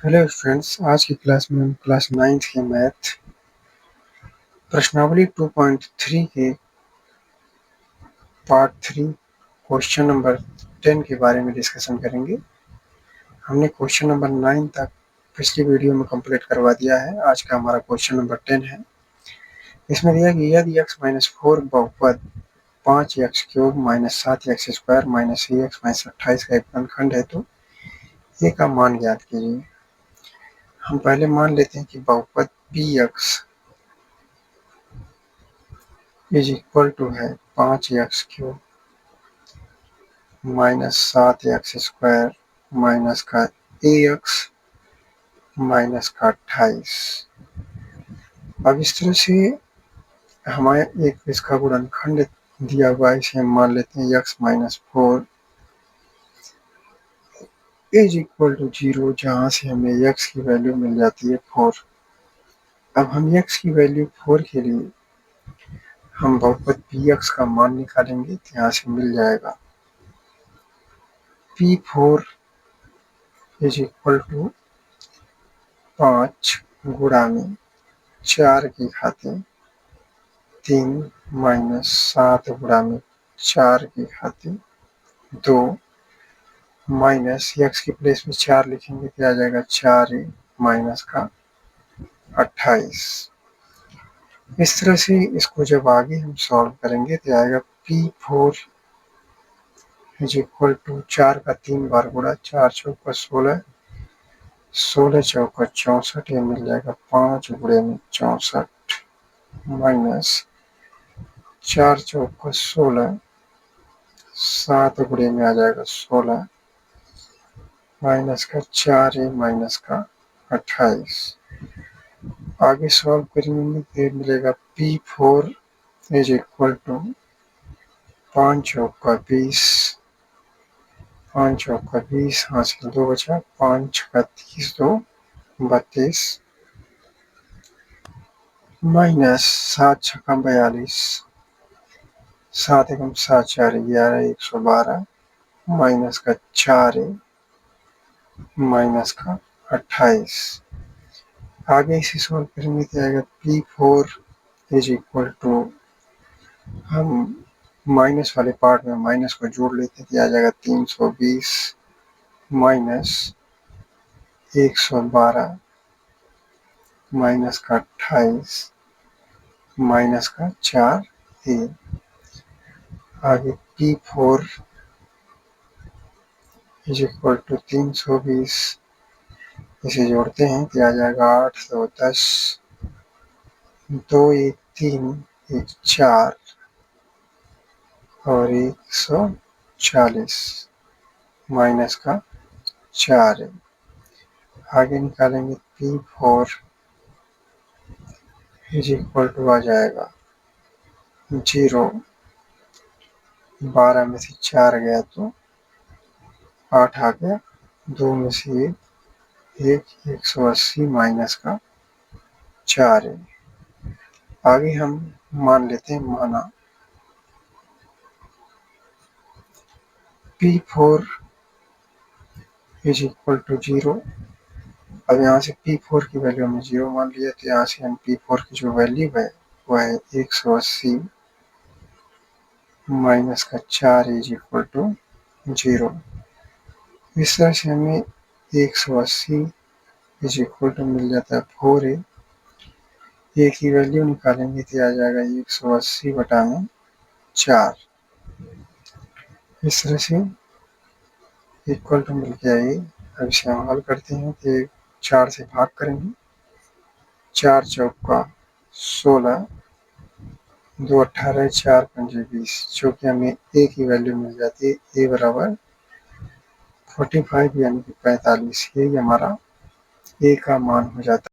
Hello friends, आज की class में हम क्लास 9th के मैथ प्रश्नावली 2.3 के पार्ट 3 क्वेश्चन नंबर 10 के बारे में डिस्कशन करेंगे। हमने क्वेश्चन नंबर 9 तक पिछली वीडियो में कंप्लीट करवा दिया है। आज का हमारा क्वेश्चन नंबर 10 है। इसमें दिया कि यदि x माइनस 4 बहुपद 5x³ minus 7x² minus ax minus 28 का एक घनखंड है तो a का मान ज्ञात कीजिए। हम पहले मान लेते हैं कि बहुपद px इज इक्वल टू है 5x³ माइनस 7x² माइनस का ax माइनस का 28। अब इस तरह से हमारे एक इसका गुणनखंड दिया हुआ है, इसे हम मान लेते हैं x minus 4 is equal to 0, जहाँ से हमें x की वैल्यू मिल जाती है 4। अब हम x की वैल्यू 4 के लिए हम बहुपद px का मान निकालेंगे तो यहाँ से मिल जाएगा p4 इज इक्वल टू 5 गुणा में 4 की घातें 3 माइनस 7 गुणा में 4 की घातें 2 माइनस x की प्लेस में 4 लिखेंगे तो आ जाएगा 4a माइनस का 28। इस तरह से इसको जब आगे हम सॉल्व करेंगे तो आएगा p4 इज इक्वल टू 4 का 3 बार गुणा 4 चौका 16 16 चौका 64, ये मिल जाएगा 5 गुणे में 64 माइनस 4 चौका 16 7 गुणे में आ जाएगा 16 माइनस का 4a माइनस का 28। आगे सॉल्व करेंगे तो मिलेगा p4 इज इक्वल टू 5 चौका 20 5 चौका 20 हासिल 2 बचा 5 छक्का 30 2 32 माइनस 7 छक्का 42 7 एकम 7 4 11 112 माइनस का 4a माइनस का 28। आगे इसे सॉल्व करेंगे तो आएगा p4 इज इक्वल टू, हम माइनस वाले पार्ट में माइनस को जोड़ लेते हैं तो आ जाएगा 320 माइनस 112 माइनस का 28 माइनस का 4a। आगे p4 इज इक्वल टू 320, इसे जोड़ते हैं तो आ जाएगा 8 2 10 2 1 3 1 4 और 140 माइनस का 4 है। आगे निकालेंगे p4 इज इक्वल टू आ जाएगा 0, 12 में से 4 गया तो 8 आ गया, 2 में से 180 माइनस का 4 है। आगे हम मान लेते हैं माना p4 इज इक्वल टू 0। अब यहाँ से p4 की वैल्यू हमने 0 मान लिया तो यहाँ से हम p4 की जो वैल्यू है वह है 180 माइनस का 4 इज इक्वल टू 0। इस तरह से हमें 180 इज इक्वल टू मिल जाता है 4a। a की वैल्यू निकालेंगे तो आ जाएगा 180 बटा में 4। इस तरह से इक्वल टू मिल के आएगी। अब इसे हम हल करते हैं तो 4 से भाग करेंगे, 4 चौका 16 2 18 4 पंजे 20, जो कि हमें a की वैल्यू मिल जाती है a बराबर 45 यानी कि 45। यही हमारा a का मान हो जाता है।